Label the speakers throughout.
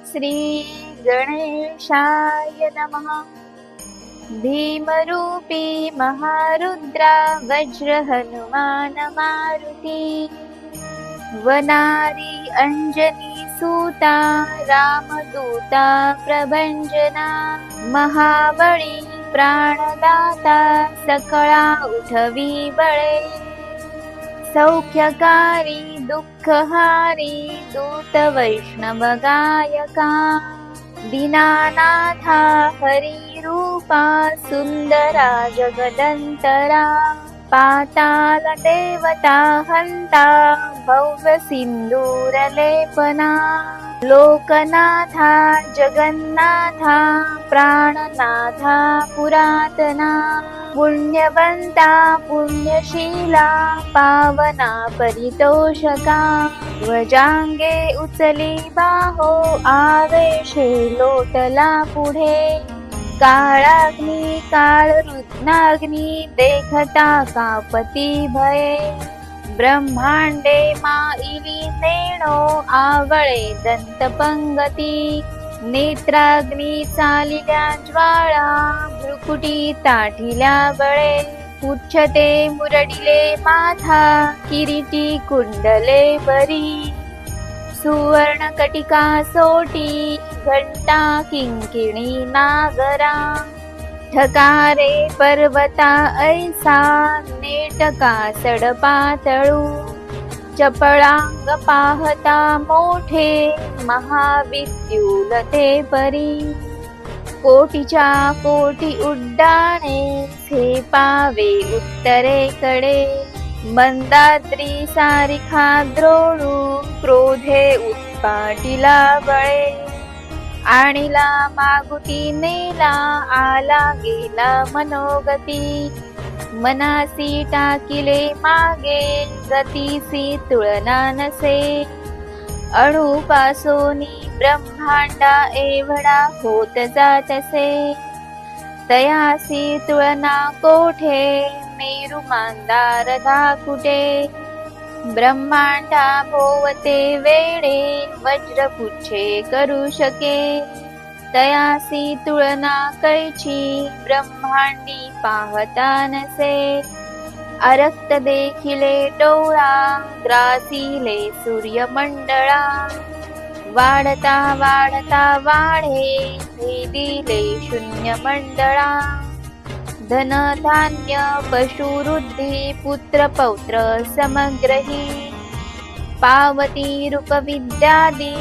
Speaker 1: श्री गणेशाय नमः। भीमरूपी महारुद्रा वज्र हनुमान मारुती, वनारी अंजनी सूता रामदूता प्रभंजना, महाबळी प्राणदाता सकळा उठवी बळे, सौख्यकारी दुःखहारी दूत वैष्णव गायका, दीनानाथा हरी रूपा सुंदरा जगदंतरा, पाताल देवता हंता भव्य सिंदूर लेपना, लोकनाथा जगन्नाथा प्राणनाथा पुरातना, पुण्यवंता पुण्यशीला पावना परितोषका, ध्वजांगे उचली बाहो आवेशे लोटला पुढे, काळाग्नी काळरुत्नाग्नी देखता कापती भये, ब्रह्मांडे माईली नेणो आवळे दंतपंगती, नेत्राग्नी चालिल्या ज्वाळा भ्रुकुटी ताठिल्या बळे, उच्चते मुरडिले माथा किरीटी कुंडले बरी, सुवर्ण कटिका सोटी घंटा किंकिणी नागरा, ठकारे पर्वता ऐसा नेटका सडपातळू, चपळांग पाहता मोठे महाविद्युल ते परी, कोटीच्या कोटी उड्डाणे हे पावे उत्तरेकडे, मंदाद्री सारिखा द्रोणू क्रोधे उत्पाटिला बळे, आणिला मागुती नेला आला गेला मनोगती, मनासी टाकिले मागे गतीसी तुळना नसे, अणुपासोनी ब्रह्मांडा एवढा होत जातसे, तयासी तुळना कोठे मेरु मांदार धाकुटे, ब्रह्मांडा भोवते वेडे वज्रपुच्छे करू शके, तयासी तुळना कैची ब्रह्मांडी पाहता नसे, अरक्त देखिले डोळा ग्रासिले सूर्यमंडळा, वाढता वाढता वाढे भेदिले शून्य मंडळा, धन धान्य पशुवृद्धी पुत्र पौत्र समग्रही, पावती रूप विद्यादी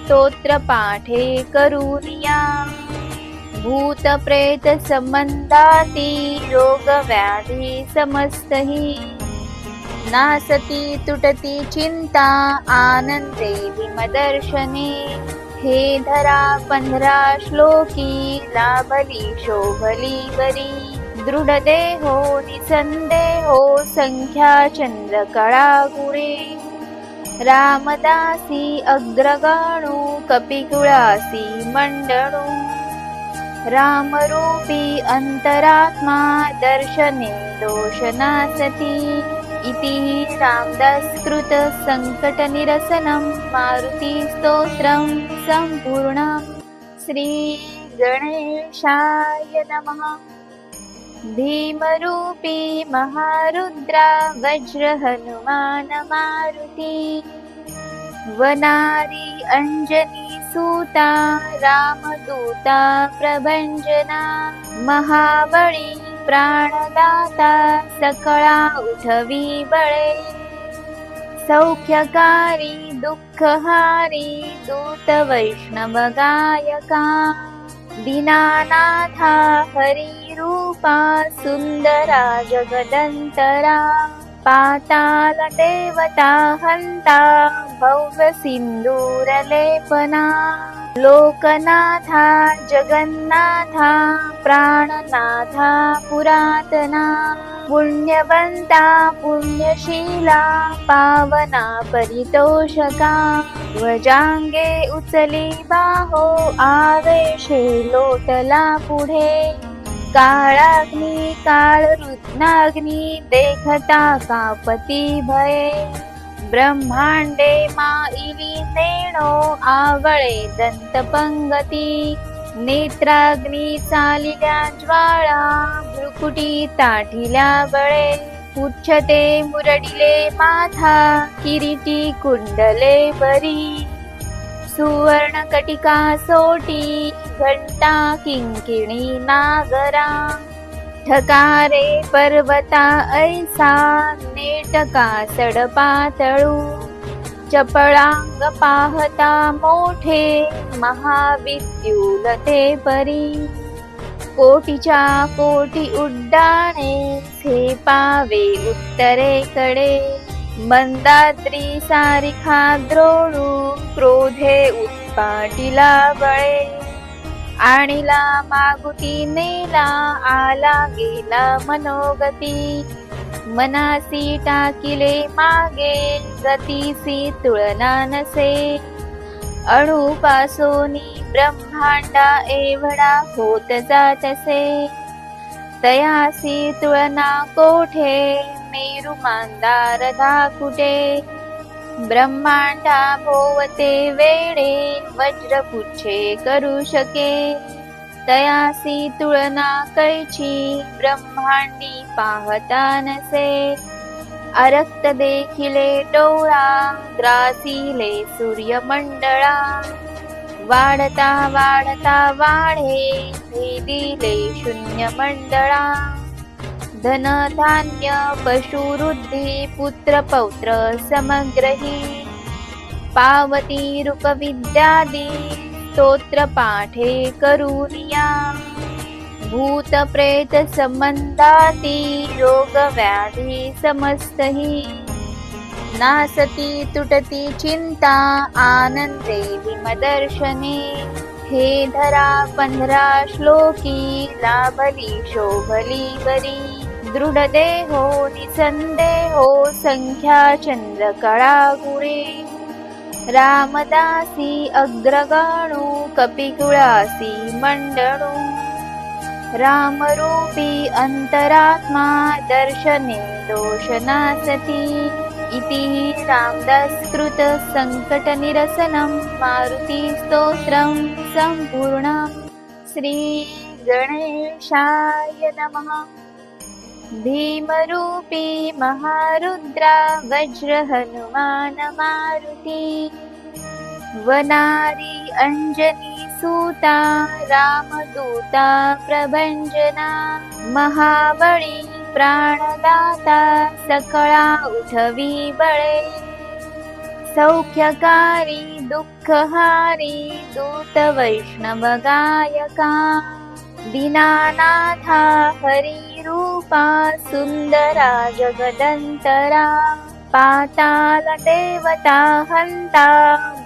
Speaker 1: स्तोत्र पाठे करूनिया, भूत प्रेत संबंधाती रोग व्याधी समस्तही, नासती तुटती चिंता आनंदे विमदर्शने, हे धरा 15 श्लोकी लाभली शोभली बरी, दृढ देहो निसंदेहो संख्या चंद्र कळा गुणे, रामदासी अग्रगणू कपिकुळासी मंडळू, रामरूपी अंतरात्मा दर्शने दोषनासती, इति रामदासकृत संकट निरसनं मारुती स्तोत्रं संपूर्णम्। श्री गणेशाय नमः। भीमरूपी महारुद्रा वज्र हनुमान मारुती, वनारी अंजनी सूता रामदूता प्रभंजना, महाबळी प्राणदाता सकळा उठवी बळे, सौख्यकारी दुःखहारी दूत वैष्णव गायका, दीनानाथा हरी रूपा सुंदरा जगदंतरा, पाताल देवता हंता भव्य सिंदूर लेपना, लोकनाथा जगन्नाथा प्राणनाथा पुरातना, पुण्यवंता पुण्यशीला पावना परितोषका, ध्वजांगे उचली बाहो आवेशे लोटला पुढे, काळाग्नी काळरुत्नाग्नी देखता कापती भये, ब्रह्मांडे माईली नेणो आवळे दंतपंगती नेत्राग्नी चालिल्या ज्वाळा भ्रुकुटी ताठिल्या बळे उच्चते मुरडिले माथा किरीटी कुंडले बरी सुवर्ण कटिका सोटी घंटा किंकिणी नागरा ठकारे पर्वता ऐसा नेटका सडपातळू चपळांग पाहता मोठे महाविद्युल ते परी कोटीच्या कोटी उड्डाणे हे पावे उत्तरेकडे मंदाद्री सारिखा द्रोणू क्रोधे उत्पाटिला बळे आणिला मागुती नेला आला गेला मनोगती मनासी टाकिले मागे गतीसी तुळना नसे अणुपासोनी ब्रह्मांडा एवढा होत जातसे तयासी तुळना कोठे मेरु मांदार धाकुटे ब्रह्मांडा भोवते वेडे वज्रपुच्छे करू शके तयासी तुळना कैची ब्रह्मांडी पाहता नसे अरक्त देखिले डोळा ग्रासिले सूर्यमंडळा वाढता वाढता वाढे भेदिले शून्य मंडळा धन धान्य पशुवृद्धी पुत्र पौत्र समग्रही पावती रूप विद्यादी स्तोत्र पाठे करूनिया भूत प्रेत संबंधाती रोग व्याधी समस्तही नासती तुटती चिंता आनंदे विमदर्शने हे धरा 15 श्लोकी लाभली शोभली बरी दृढ देहो निसंदेहो संख्या चंद्र कळा गुणे रामदासी अग्रगणू कपिकुळासी मंडणू रामरूपी अंतरात्मा दर्शने दोषनासती इति रामदासकृत संकट निरसनं मारुती स्तोत्रं संपूर्णं श्री गणेशाय नमः भीमरूपी महारुद्रा वज्र हनुमान मारुती वनारी अंजनी सूता रामदूता प्रभंजना महाबळी प्राणदाता सकळा उठवी बळे सौख्यकारी दुःखहारी दूत वैष्णव गायका दीनानाथा हरी रूपा सुंदरा जगदंतरा पाताल देवता हंता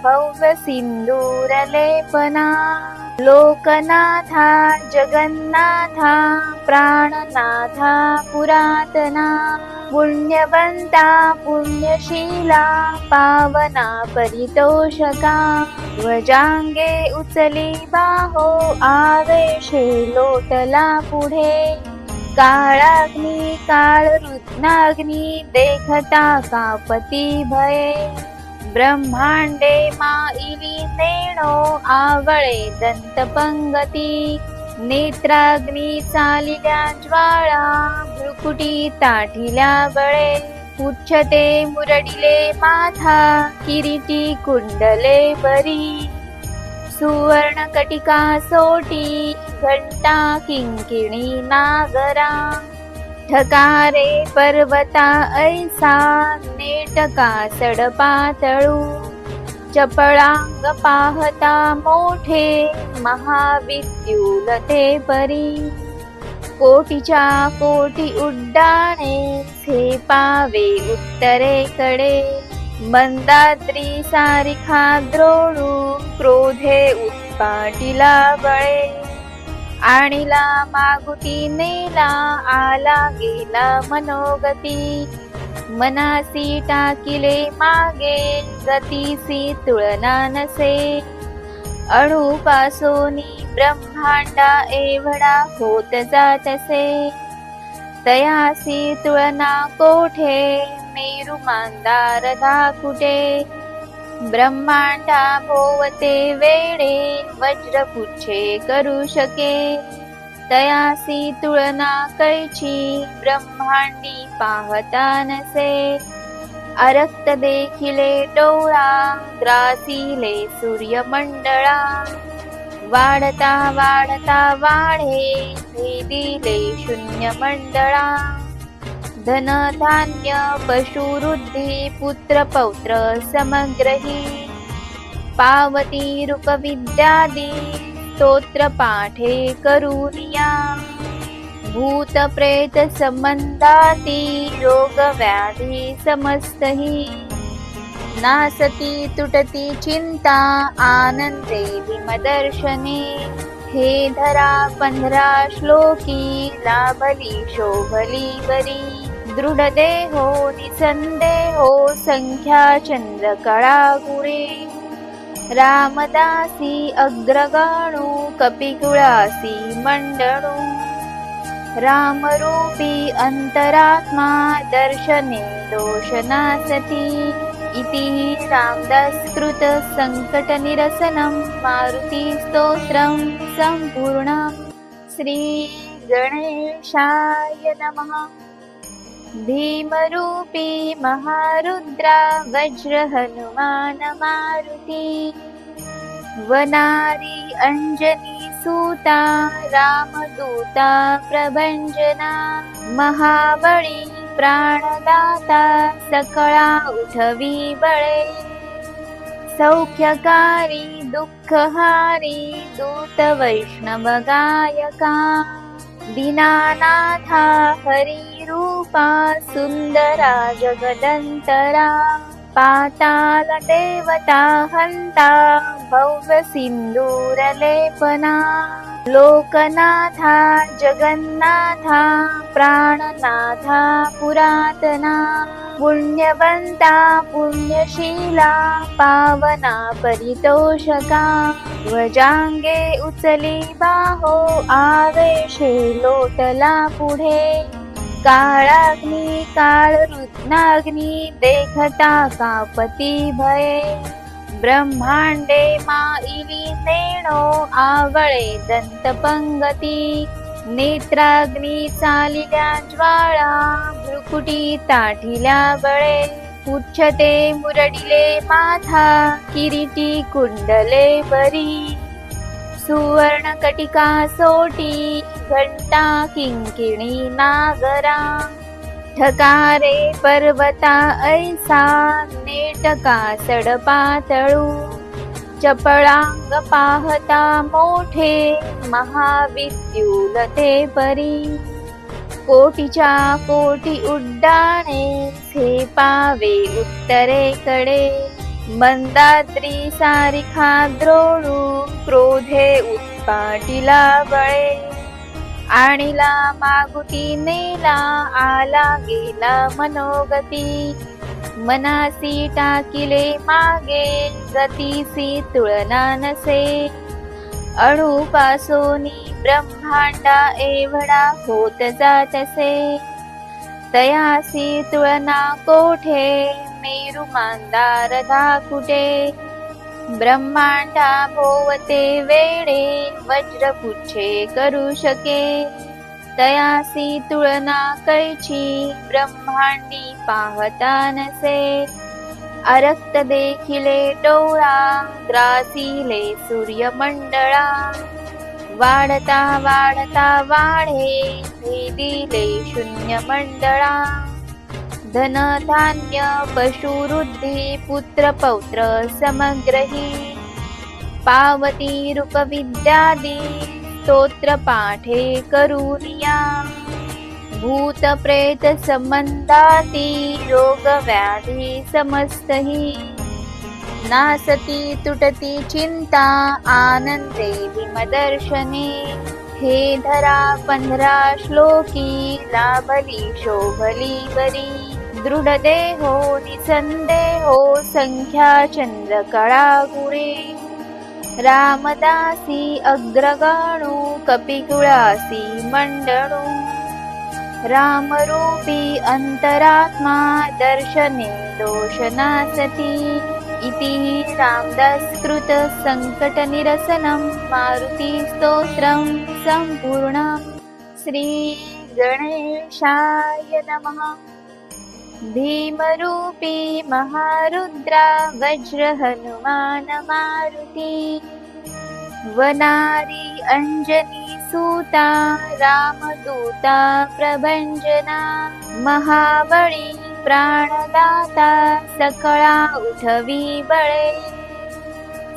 Speaker 1: भव्य सिंदूर लेपना लोकनाथा जगन्नाथा प्राणनाथा पुरातना पुण्यवंता पुण्यशीला पावना परितोषका ध्वजांगे उचली बाहो आवेशे लोटला पुढे काळाग्नी काळ रुत्नाग्नी देखता कापती भये ब्रह्मांडे माईली नेणो आवळे दंतपंगती नेत्राग्नी चालिल्या ज्वाळा भ्रुकुटी ताठिल्या बळे उच्चते मुरडिले माथा किरीटी कुंडले बरी सुवर्ण कटिका सोटी घंटा किंकिणी नागरा ठकारे पर्वता ऐसा नेटका सडपातळू चपळांग पाहता मोठे महाविद्युल ते परी कोटीच्या कोटी उड्डाणे हे पावे उत्तरेकडे मंदाद्री सारिखा द्रोणू क्रोधे उत्पाटिला बळे आणिला मागुती नेला आला गेला मनोगती मनासी टाकिले मागे गतीसी तुळना नसे अणुपासोनी ब्रह्मांडा एवढा होत जातसे तयासी तुळना कोठे मेरु मांदार धाकुटे ब्रह्मांडा भोवते वेडे वज्रपुच्छे करू शके तयासी तुळना कैची ब्रह्मांडी पाहता नसे अरक्त देखिले डोळा ग्रासिले सूर्यमंडळा वाढता वाढता वाढे भेदिले शून्य मंडळा धन धान्य पशुवृद्धी पुत्र पौत्र समग्रही पावती रूप विद्यादी स्तोत्र पाठे करूनिया भूत प्रेत संबंधाती रोग व्याधी समस्तही नासती तुटती चिंता आनंदे भीमदर्शने हे धरा 15 श्लोकी लाभली शोभली बरी दृढ देहो निसंदेहो संख्या चंद्र कळा गुणे रामदासी अग्रगणू कपिकुळासी मंडळू रामरूपी अंतरात्मा दर्शने दोषनासती इति रामदासकृत संकट निरसनं मारुती स्तोत्रं संपूर्णं श्री गणेशाय नमः भीमरूपी महारुद्रा वज्र हनुमान मारुती वनारी अंजनी सूता रामदूता प्रभंजना महाबळी प्राणदाता सकळा उठवी बळे सौख्यकारी दुःखहारी दूत वैष्णव गायका दीनानाथा हरी रूपा सुंदरा जगदंतरा पाताल देवता हंता भव्य सिंदूर लेपना लोकनाथा जगन्नाथा प्राणनाथा पुरातना पुण्यवंता पुण्यशीला पावना परितोषका ध्वजांगे उचली बाहो आवेशे लोटला पुढे काळाग्नी काळ रुद्नाग्नी देखता कापती भये ब्रह्मांडे माईली नेणो आवळे दंतपंगती नेत्राग्नी चालिल्या ज्वाळा भ्रुकुटी ताठिल्या बळे उच्चते मुरडिले माथा किरीटी कुंडले बरी सुवर्ण कटिका सोटी घंटा किंकिणी नागरा ठकारे पर्वता ऐसा नेटका सडपातळू चपळांग पाहता मोठे महाविद्युलते परी कोटीच्या कोटी उड्डाणे झेपावे उत्तरेकडे मंदाद्री सारिखा द्रोणू क्रोधे उत्पाटिला बळे आणिला मागुती नेला आला गेला मनोगती मनासी टाकिले मागे गतीसी तुळना नसे अणुपासोनी ब्रह्मांडा एवढा होत जातसे तयासी तुळना कोठे मेरु मांदार धाकुटे ब्रह्मांडा भोवते वेडे वज्रपुच्छे करू शके तयासी तुळना कैची ब्रह्मांडी पाहता नसे अरक्त देखिले डोळा ग्रासिले सूर्यमंडळा वाढता वाढता वाढे भेदिले शून्य मंडळा धन धान्य पशुवृद्धी पुत्र पौत्र समग्रही पावती रूप विद्यादी स्तोत्र पाठे करूनिया भूत प्रेत संबंधाती रोग व्याधी समस्तही नासती तुटती चिंता आनंदे भीमदर्शने हे धरा 15 श्लोकी लाभली शोभली बरी दृढ देहो निसंदेहो संख्या चंद्र कळा गुणे रामदासी अग्रगणू कपिकुळासी मंडळू रामरूपी अंतरात्मा दर्शने दोषनासती इति रामदासकृत संकटनिरसनं मारुती स्तोत्रं सम्पूर्णम्। श्री गणेशाय नमः। भीमरूपी महारुद्रा वज्र हनुमान मारुती वनारी अंजनी सूता रामदूता प्रभंजना महाबळी प्राणदाता सकळा उठवी बळे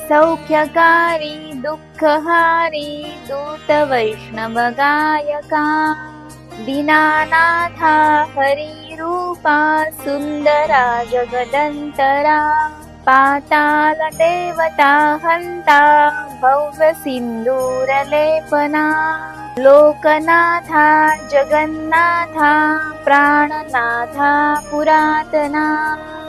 Speaker 1: सौख्यकारी दुःखहारी दूत वैष्णव गायका दीनानाथा हरी रूपा सुंदरा जगदंतरा पाताल देवता हंता भव्य सिंदूर लेपना लोकनाथा जगन्नाथा प्राणनाथा पुरातना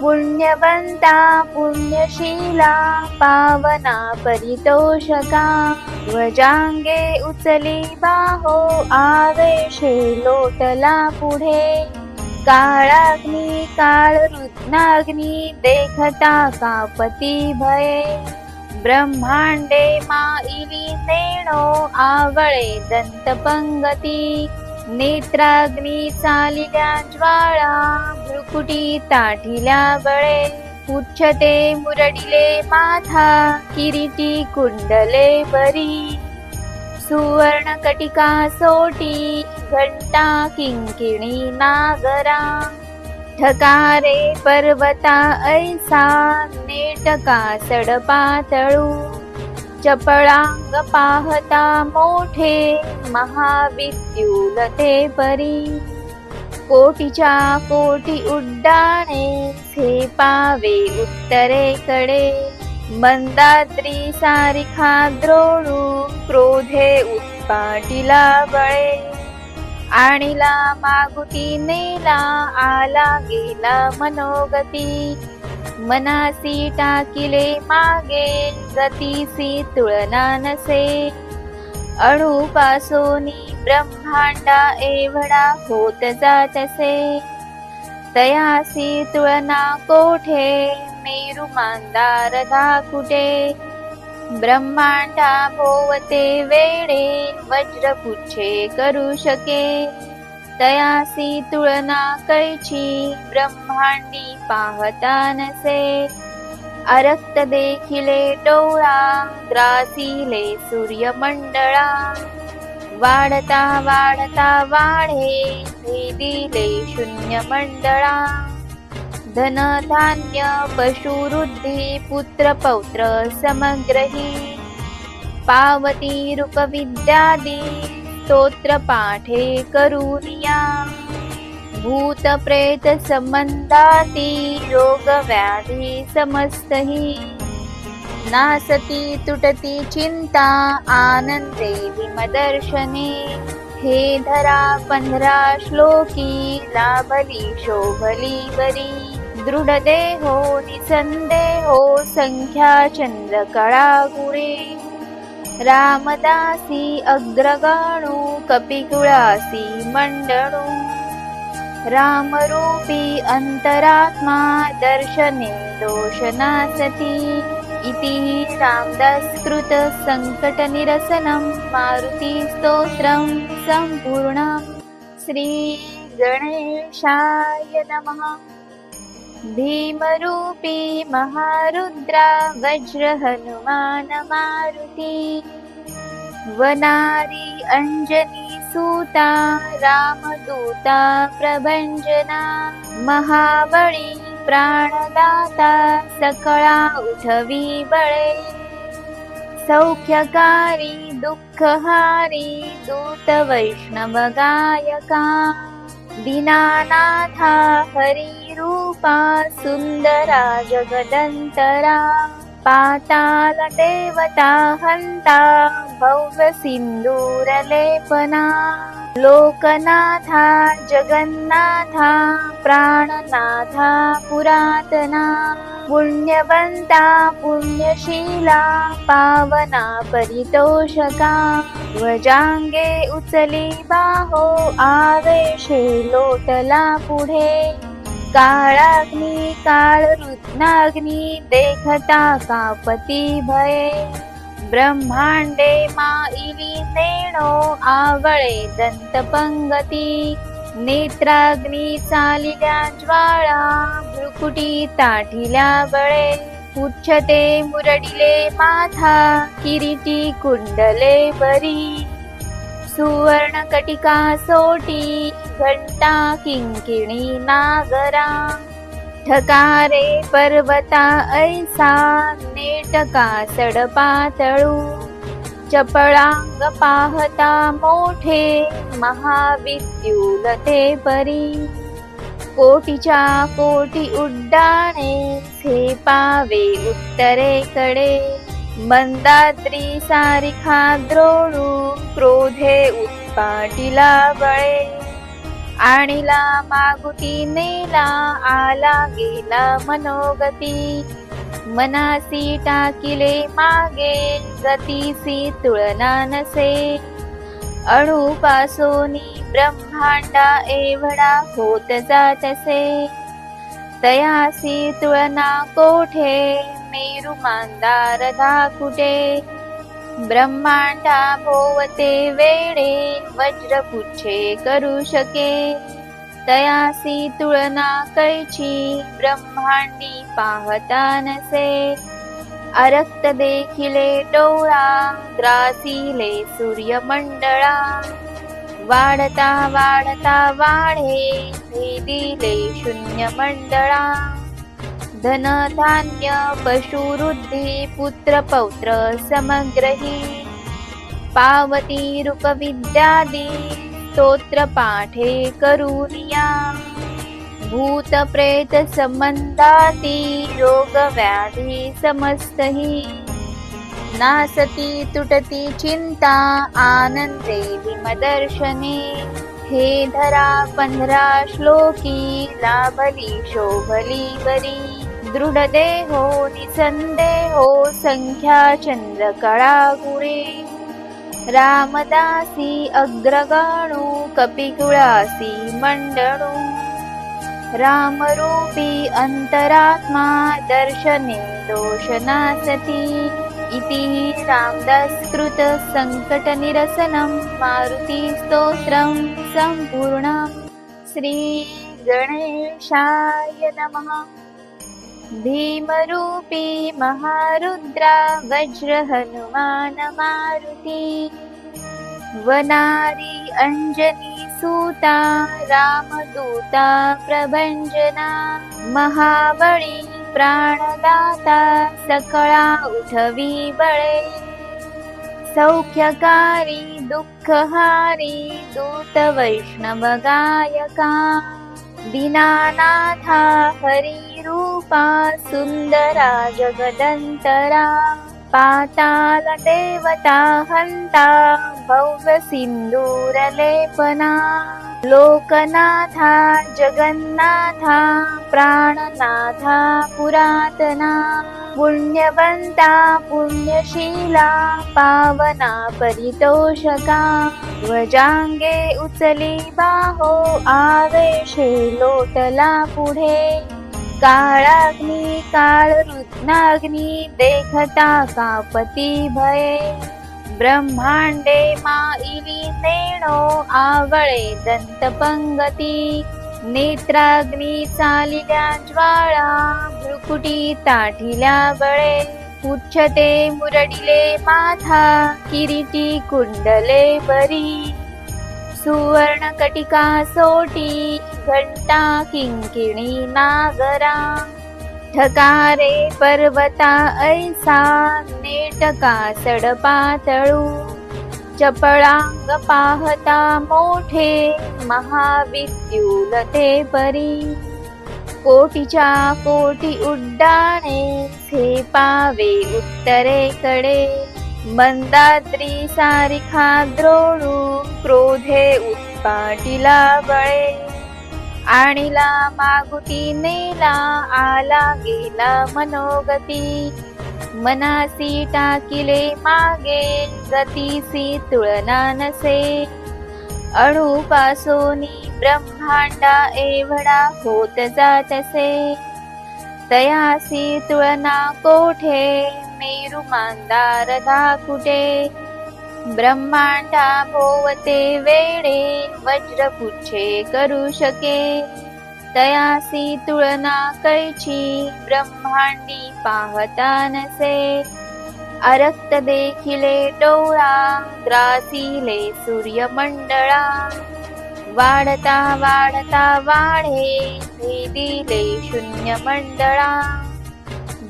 Speaker 1: पुण्यवंता पुण्यशीला पावना परितोषका ध्वजांगे उचली बाहो आवेशे लोटला पुढे काळाग्नी काळरुत्नाग्नी देखता कापती भये ब्रह्मांडे माईली नेणो आवळे दंतपंगती नेत्राग्नी चालिल्या ज्वाळा भ्रुकुटी ताठिल्या बळे उच्चते मुरडिले माथा किरीटी कुंडले बरी सुवर्ण कटिका सोटी घंटा किंकिणी नागरा ठकारे पर्वता ऐसा नेटका सडपातळू चपळांग पाहता मोठे महाविद्युलते परी कोटीच्या कोटी उड्डाणे हे पावे उत्तरेकडे मंदाद्री सारिखा द्रोणू क्रोधे उत्पाटिला बळे आणिला मागुती नेला आला गेला मनोगती मनासी टाकिले मागे गतीसी तुळना नसे अणुपासोनी ब्रह्मांडा एवढा होत जातसे तयासी तुळना कोठे मेरु मांदार धाकुटे ब्रह्मांडा भोवते वेडे वज्रपुच्छे करू शके तयासी तुळना कैची ब्रह्मांडी पाहता नसे अरक्त देखिले डोळा ग्रासिले सूर्यमंडळा वाढता वाढता वाढे भेदिले शून्य मंडळा धन धान्य पशुवृद्धी पुत्र पौत्र समग्रही पावती रूप विद्यादी स्तोत्र पाठे करूनिया भूत प्रेत संबंधाती रोग व्याधी समस्तही नासती तुटती चिंता आनंदे विमदर्शने हे धरा 15 श्लोकी लाभली शोभली बरी दृढ देहो निसंदेहो संख्या चंद्र कळा गुणे रामदासी अग्रगणू कपिकुळासी मंडळू रामरूपी अंतरात्मा दर्शने दोषनासती इति रामदासकृत संकटनिरसनं मारुती स्तोत्रं सम्पूर्णम्। श्री गणेशाय नमः। भीमरूपी महारुद्रा वज्र हनुमान मारुती वनारी अंजनी सूता रामदूता प्रभंजना महाबळी प्राणदाता सकळा उठवी बळे सौख्यकारी दुःखहारी दूत वैष्णव गायका दीनानाथा हरी रूपा सुंदरा जगदंतरा पाताल देवता हंता भव्य सिंदूर लेपना लोकनाथा जगन्नाथा प्राणनाथा पुरातना पुण्यवंता पुण्यशीला पावना परितोषका ध्वजांगे उचली बाहो आवेशे लोटला पुढे काळाग्नी काळ रुत्नाग्नी देखता कापती भये ब्रह्मांडे माईली नेणो आवळे दंतपंगती नेत्राग्नी चालिल्या ज्वाळा भ्रुकुटी ताठिल्या बळे उच्चते मुरडिले माथा किरीटी कुंडले बरी सुवर्ण कटिका सोटी घंटा किंकिणी नागरा ठकारे पर्वता ऐसा नेटका सडपातळू चपळांग पाहता मोठे महाविद्युलते परी कोटीच्या कोटी उड्डाणे हे पावे उत्तरेकडे मंदाद्री सारिखा द्रोणू क्रोधे उत्पाटिला बळे आणिला मागुती नेला आला गेला मनोगती मनासी टाकिले मागे गतीसी तुळना नसे अणुपासोनी ब्रह्मांडा एवढा होत जातसे तयासी तुळना कोठे मेरु मांदार धाकुटे ब्रह्मांडा भोवते वेळे वज्रपुच्छे करू शके तयासी तुळना कैची ब्रह्मांडी पाहता नसे अरक्त देखिले डोळा ग्रासिले सूर्यमंडळा वाढता वाढता वाढे भेदिले शून्य मंडळा धन धान्य पशुवृद्धी पुत्र पौत्र समग्रही पावती रूप विद्यादी स्तोत्र पाठे करूनिया भूत प्रेत संबंधाती रोग व्याधी समस्तही नासती तुटती चिंता आनंदे विमदर्शने हे धरा 15 श्लोकी लाभली शोभली बरी दृढ देहो निसंदेहो संख्या चंद्र कळा गुणे रामदासी अग्रगणू कपिकुळासी मंडणू रामरूपी अंतरात्मा दर्शने दोषनासती इति रामदासकृत संकट निरसनं मारुती स्तोत्रं संपूर्णं श्री गणेशाय नमः भीमरूपी महारुद्रा वज्र हनुमान मारुती वनारी अंजनी सूता रामदूता प्रभंजना महाबळी प्राणदाता सकळा उठवी बळे सौख्यकारी दुःखहारी दूत वैष्णव गायका दीनानाथा हरी रूपा सुंदरा जगदंतरा पाताल देवता हंता भव्य सिंदूर लेपना लोकनाथा जगन्नाथा प्राणनाथा पुरातना पुण्यवंता पुण्यशीला पावना परितोषका ध्वजांगे उचली बाहो आवेशे लोटला पुढे काळाग्नी काळ रुत्नाग्नी देखता कापती भये ब्रह्मांडे माईली नेणो आवळे दंतपंगती नेत्राग्नी चालिल्या ज्वाळा भ्रुकुटी ताठिल्या बळे उच्चते मुरडिले माथा किरीटी कुंडले बरी सुवर्ण कटिका सोटी घंटा किंकिणी नागरा ठकारे पर्वता ऐसा नेटका सडपातळू चपळांग पाहता मोठे महाविद्युलते परी कोटीच्या कोटी उड्डाणे हे पावे उत्तरेकडे मंदाद्री सारिखा द्रोणू क्रोधे उत्पाटिला बळे आणिला मागुती नेला आला गेला मनोगती मनासी टाकिले मागे गतीसी तुळना नसे. अणुपासोनी ब्रह्मांडा एवढा होत जातसे. तयासी तुळना कोठे मेरू मांदार कुठे. ब्रह्मांडा भोवते वेळे वज्रपुच्छे करू शके. तयासी तुळना कैची ब्रह्मांडी पाहता नसे. अरक्त देखिले डोळा ग्रासिले सूर्यमंडळा. वाढता वाढता वाढे भेदिले शून्य मंडळा.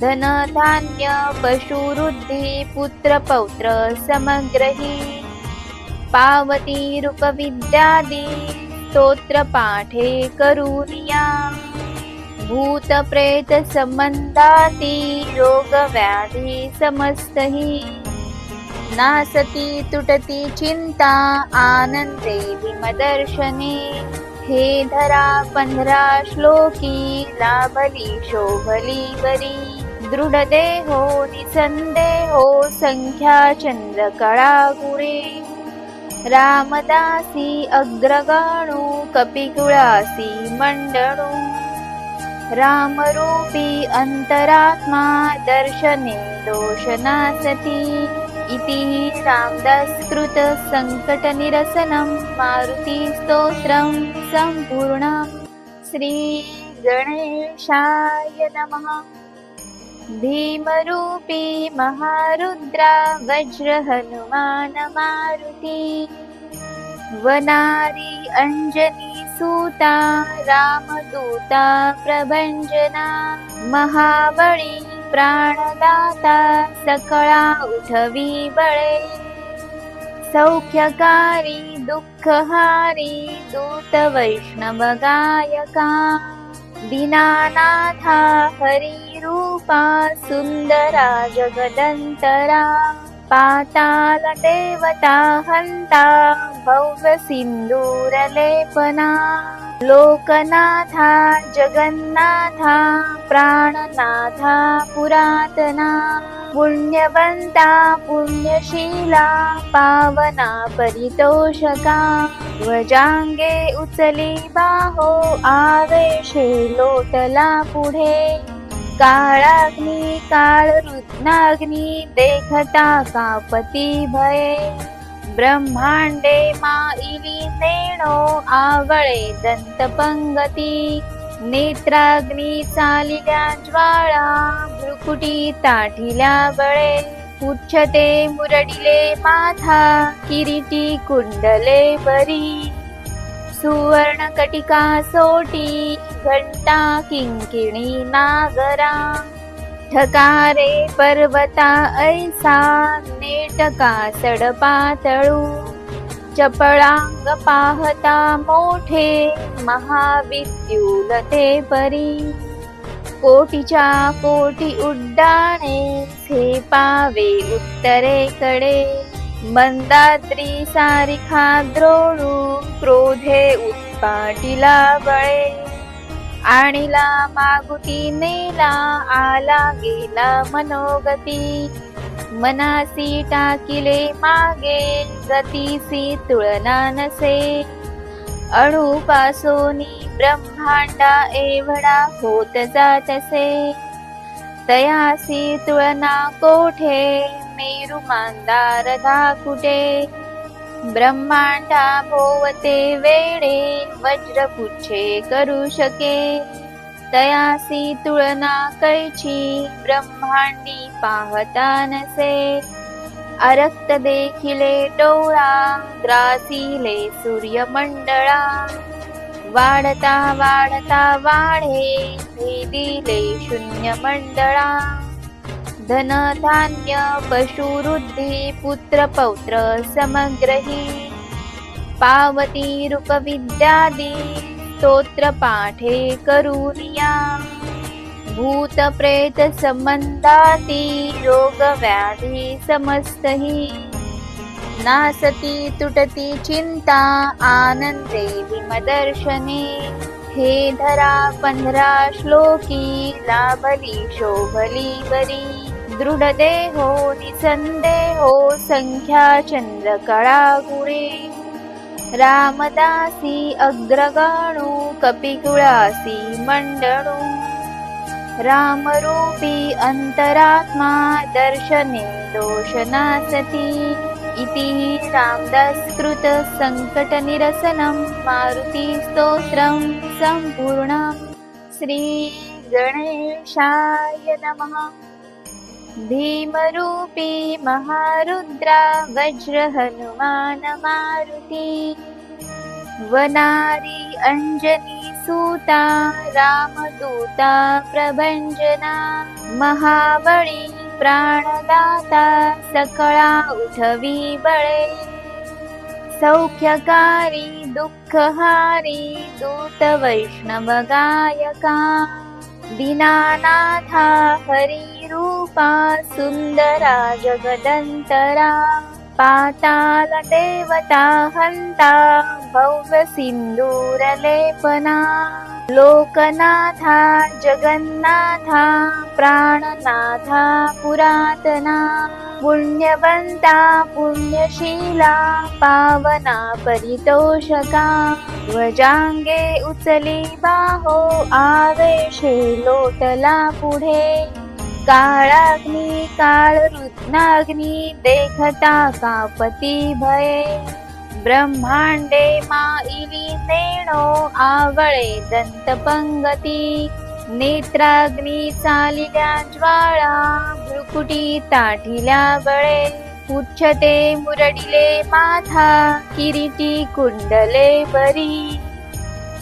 Speaker 1: धन धान्य पशुवृद्धी पुत्र पौत्र समग्रही. पावती रूप विद्यादी स्तोत्र पाठे करूनिया. भूत प्रेत संबंधाती रोग व्याधी समस्तही. नासती तुटती चिंता आनंदे भीमदर्शने. हे धरा 15 श्लोकी लाभली शोभली बरी. दृढ देहो निसंदेहो संख्या चंद्र कळा गुणे. रामदासी अग्रगणू कपिकुळासी मंडळू. रामरूपी अंतरात्मा दर्शने दोषनासती. इति रामदासकृत संकट निरसनं मारुती स्तोत्रं संपूर्णं. श्री गणेशाय नमः. भीमरूपी महारुद्रा वज्र हनुमान मारुती. वनारी अंजनी सूता रामदूता प्रभंजना. महाबळी प्राणदाता सकळा उठवी बळे. सौख्यकारी दुःखहारी दूत वैष्णव गायका. दीनानाथा हरी रूपा सुंदरा जगदंतरा. पाताल देवता हंता भव्य सिंदूर लेपना. लोकनाथा जगन्नाथा प्राणनाथा पुरातना. पुण्यवंता पुण्यशीला पावना परितोषका. ध्वजांगे उचली बाहो आवेशे लोटला पुढे. काळाग्नी काळ रुद्नाग्नी देखता कापती भये. ब्रह्मांडे माईली नेणो आवळे दंतपंगती. नेत्राग्नी चालिल्या ज्वाळा भ्रुकुटी ताठिल्या बळे. उच्चते मुरडिले माथा किरीटी कुंडले बरी. सुवर्ण कटिका सोटी घंटा किंकिणी नागरा. ठकारे पर्वता ऐसा नेटका सडपातळू. चपळांग पाहता मोठे महाविद्युलते परी. कोटीच्या कोटी उड्डाणे झेपावे उत्तरेकडे. मंदाद्री सारिखा द्रोणू क्रोधे उत्पाटिला बळे. आणिला मागुती नेला आला गेला मनोगती. मनासी टाकिले मागे गतीसी तुळना नसे. अणुपासोनी ब्रह्मांडा एवढा होत जातसे. तयासी तुळना कोठे मेरू मांदार कुठे. ब्रह्मांडा भोवते वेळे वज्रपुच्छे करू शके. तयासी तुळना कैची ब्रह्मांडी पाहता नसे. अरक्त देखिले डोळा ग्रासिले सूर्यमंडळा. वाढता वाढता वाढे भेदिले शून्य मंडळा. धन धान्य पशुवृद्धी पुत्र पौत्र समग्रही. पावती रूप विद्यादी स्तोत्र पाठे करूनिया. भूत प्रेत संबंधाती रोग व्याधी समस्तही. नासती तुटती चिंता आनंदे भीमदर्शने. हे धरा 15 श्लोकी लाभली शोभली बरी. दृढदेहो निसंदेहो संख्या चंद्रकळा गुणे रामदासी अग्रगणू कपिकुळासी मंडळू रामरूपी अंतरात्मा दर्शने दोषनासती इति रामदासकृत संकटनिरसनं मारुती स्तोत्रं सम्पूर्णम् श्री गणेशाय नमः। भीमरूपी महारुद्रा वज्र हनुमान मारुती वनारी अंजनी सूता रामदूता प्रभंजना महाबळी प्राणदाता सकळा उठवी बळे सौख्यकारी दुःखहारी दूत वैष्णव गायका दीनानाथा हरी रूपा सुंदरा जगदंतरा पाताल देवता हंता भव्य सिंदूर लेपना लोकनाथा जगन्नाथा प्राणनाथा पुरातना पुण्यवंता पुण्यशीला पावना परितोषका ध्वजांगे उचली बाहो आवेशे लोटला पुढे काळाग्नी काळरुत्नाग्नी देखता कापती भये ब्रह्मांडे माईली नेणो आवळे दंतपंगती नेत्राग्नी चालिल्या ज्वाळा भ्रुकुटी ताठिल्या बळे उच्चते मुरडिले माथा किरीटी कुंडले बरी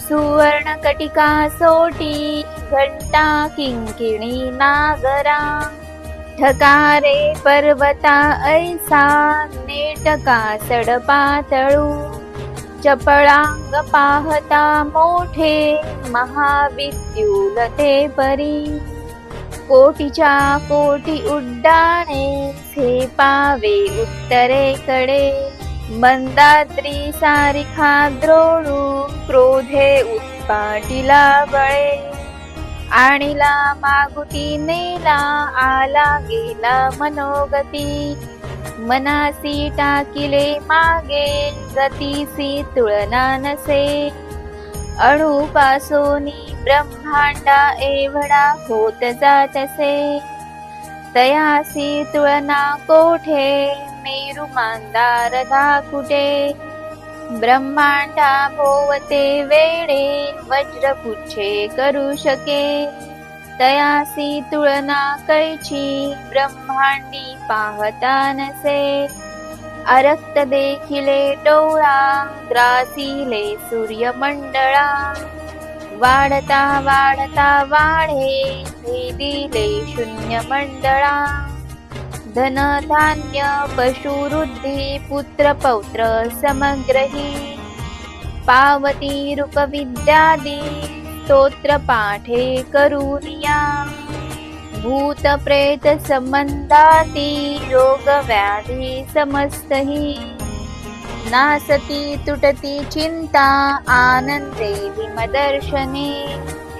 Speaker 1: सुवर्ण कटिका सोटी घंटा किंकिणी नागरा ठकारे पर्वता ऐसा नेटका सडपातळू चपळांग पाहता मोठे महाविद्युलते परी कोटीच्या कोटी उड्डाणे हे पावे उत्तरेकडे मंदाद्री सारिखा द्रोणू क्रोधे उत्पाटिला बळे आणिला मागुती नेला आला गेला मनोगती मनासी टाकिले मागे गतीसी तुळना नसे अणुपासोनी ब्रह्मांडा एवढा होत जातसे तयासी तुळना कोठे मेरु मांदार धाकुटे ब्रह्मांडा भोवते वेडे वज्रपुच्छे करू शके तयासी तुळना कैची ब्रह्मांडी पाहता नसे अरक्त देखिले डोळा ग्रासिले सूर्यमंडळा वाढता वाढता वाढे भेदिले शून्य मंडळा धन धान्य पशुवृद्धी पुत्र पौत्र समग्रही पावती रूप विद्यादी स्तोत्र पाठे करूनिया भूत प्रेत संबंधाती रोग व्याधी समस्तही नासती तुटती चिंता आनंदे विमदर्शने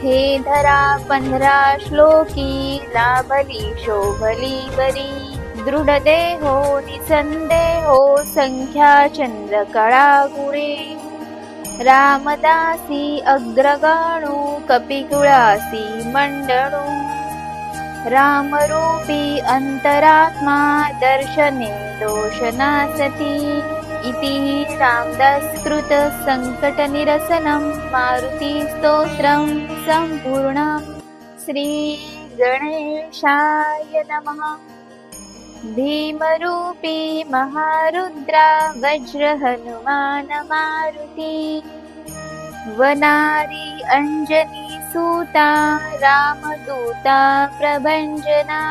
Speaker 1: हे धरा 15 श्लोकी लाभली शोभली बरी दृढदेहो निसंदेहो संख्या चंद्रकळा गुणे रामदासी अग्रगणू कपिकुळासी मंडळू रामरूपी अंतरात्मा दर्शने दोषनासती इति रामदासकृत संकटनिरसनं मारुती स्तोत्रं सम्पूर्णम् श्री गणेशाय नमः। भीमरूपी महारुद्रा वज्र हनुमान मारुती वनारी अंजनी सूता रामदूता प्रभंजना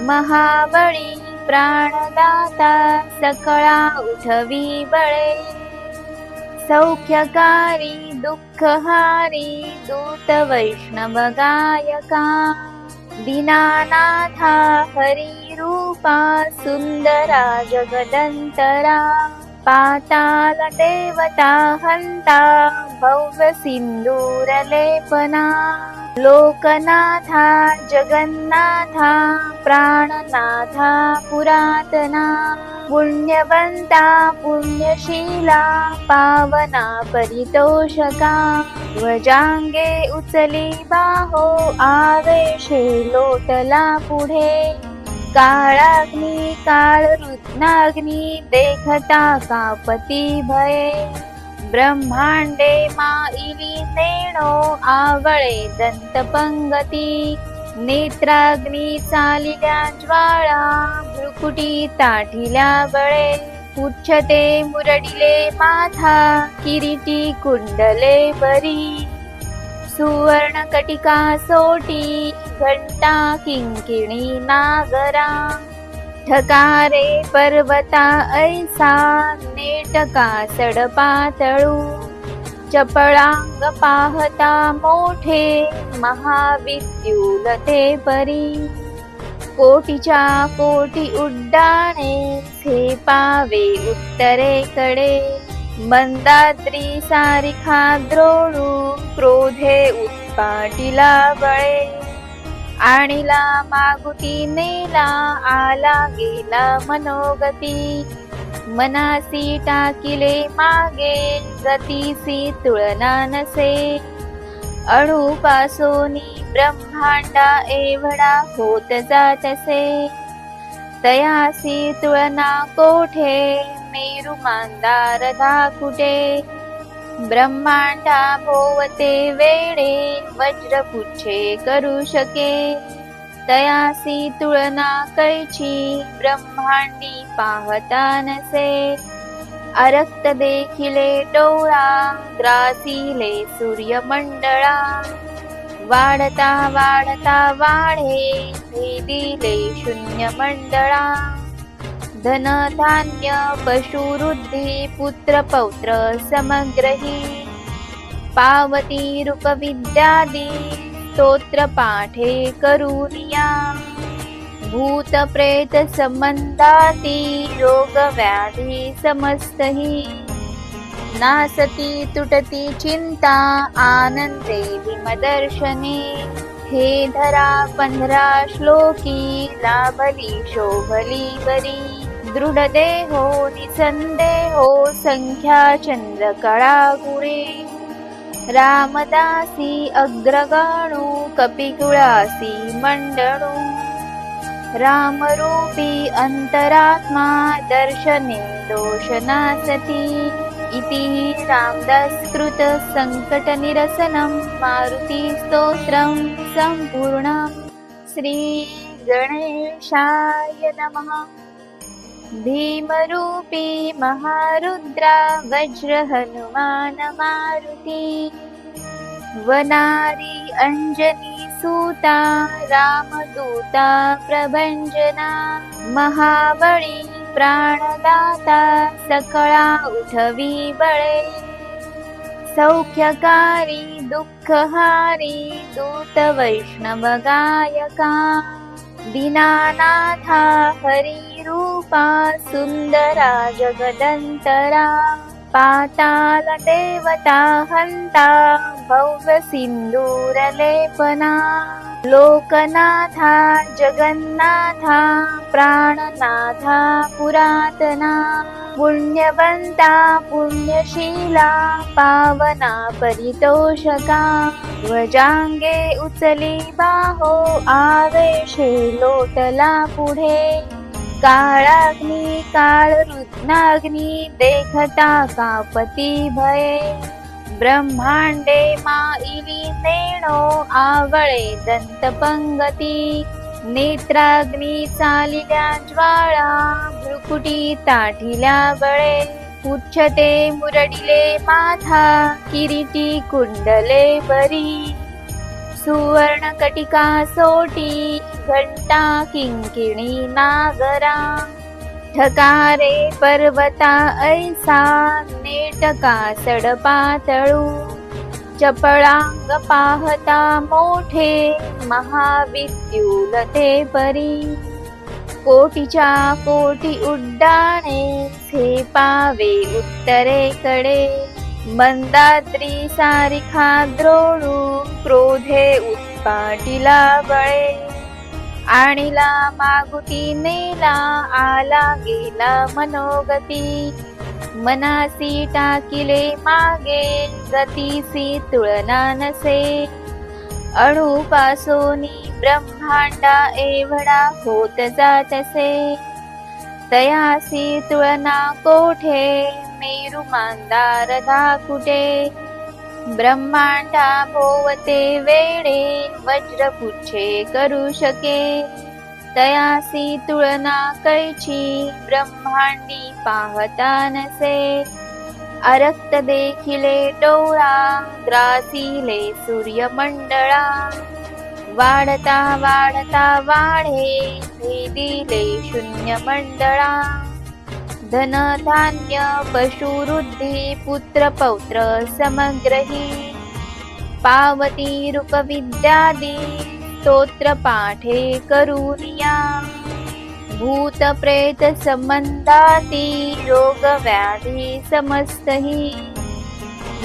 Speaker 1: महाबळी प्राणदाता सकळा उठवी बळे सौख्यकारी दुःखहारी दूत वैष्णव गायका दीनानाथा हरी रूपा सुंदरा जगदंतरा पाताल देवता हंता भव्य सिंदूर लेपना लोकनाथा जगन्नाथा प्राणनाथा पुरातना पुण्यवंता पुण्यशीला पावना परितोषका ध्वजांगे उचली बाहो आवेशे लोटला पुढे काळाग्नी काळरुत्नाग्नी देखता कापती भये ब्रह्मांडे माईली नेणो आवळे दंतपंगती नेत्राग्नी चालिल्या ज्वाळा भ्रुकुटी ताठिल्या बळे उच्चते मुरडिले माथा किरीटी कुंडले बरी सुवर्ण कटिका सोटी घंटा किंकिणी नागरा ठकारे पर्वता ऐसा नेटका सडपातळू चपळांग पाहता मोठे महाविद्युलते परी कोटीच्या कोटी उड्डाणे झेपावे उत्तरेकडे मंदाद्री सारिखा द्रोणू क्रोधे उत्पाटिला बळे आणिला मागुती नेला आला गेला मनोगती मनासी टाकिले मागे गतीसी तुळना नसे अणुपासोनी ब्रह्मांडा एवढा होत जातसे तयासी तुळना कोठे मेरु मांदार धाकुटे ब्रह्मांडा भोवते वेडे वज्रपुच्छे करू शके तयासी तुळना कैची ब्रह्मांडी पाहता नसे अरक्त देखिले डोळा ग्रासिले सूर्यमंडळा वाढता वाढता वाढे भेदिले शून्य मंडळा धन धान्य पशुवृद्धी पुत्र पौत्र समग्रही पावती रूप विद्यादी स्तोत्र पाठे करूनिया भूत प्रेत संबंधाती रोग व्याधी समस्तही नासती तुटती चिंता आनंदे भीमदर्शने हे धरा 15 श्लोकी लाभली शोभली बरी दृढ देहो निसंदेहो संख्या चंद्र कळा गुणे रामदासी अग्रगणू कपिकुळासी मंडणू रामरूपी अंतरात्मा दर्शने दोषनासती इति रामदासकृत संकट निरसनं मारुती स्तोत्रं संपूर्णं श्री गणेशाय नमः भीमरूपी महारुद्रा वज्र हनुमान मारुती वनारी अंजनी सूता रामदूता प्रभंजना महाबळी प्राणदाता सकळा उठवी बळे सौख्यकारी दुःखहारी दूत वैष्णव गायका दीनानाथा हरी रूपा सुंदरा जगदंतरा पाताल देवता हंता भव्य सिंदूर लेपना लोकनाथा जगन्नाथा प्राणनाथा पुरातना पुण्यवंता पुण्यशीला पावना परितोषका ध्वजांगे उचली बाहो आवेशे लोटला पुढे काळाग्नी काळरुत्नाग्नी देखता कापती भये ब्रह्मांडे माईली नेणो आवळे दंतपंगती नेत्राग्नी चालिल्या ज्वाळा भ्रुकुटी ताठिल्या बळे उच्चते मुरडिले माथा किरीटी कुंडले बरी सुवर्ण कटिका सोटी घंटा किंकिणी नागरा ठकारे पर्वता ऐसा नेटका सडपातळू चपळांग पाहता मोठे महाविद्युलते परी कोटीच्या कोटी उड्डाणे झेपावे उत्तरेकडे मंदाद्री सारिखा द्रोणू क्रोधे पाटीला बळे आणिला मागुती नेला आला गेला मनोगती मनासी टाकिले मागे गतीसी तुळना नसे अणुपासोनी ब्रह्मांडा एवढा होत जातसे तयासी तुळना कोठे मेरु मांदार कुठे ब्रह्मांडा भोवते वेळे वज्रपुच्छे करू शके तयासी तुळना कैची ब्रह्मांडी पाहता नसे अरक्त देखिले डोळा ग्रासिले सूर्यमंडळा वाढता वाढता वाढे भेदिले शून्य मंडळा धन धान्य पशुवृद्धी पुत्र पौत्र समग्रही पावती रूप विद्यादी स्तोत्र पाठे करूनिया भूत प्रेत संबंधाती रोग व्याधी समस्तही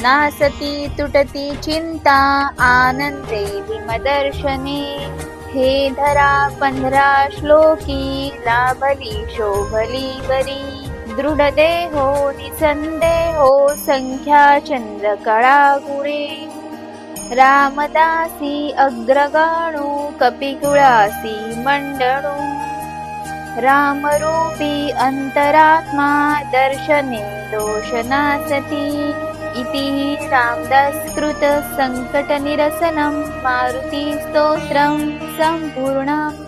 Speaker 1: नासती तुटती चिंता आनंदे विमदर्शने हे धरा 15 श्लोकी लाभली शोभली बरी दृढ देहो निसंदेहो संख्या चंद्र कळा गुणे रामदासी अग्रगणू कपिकुळासी मंडळू रामरूपी अंतरात्मा दर्शने दोषनासती इति रामदासकृत संकट निरसनं मारुती स्तोत्रं संपूर्णम्।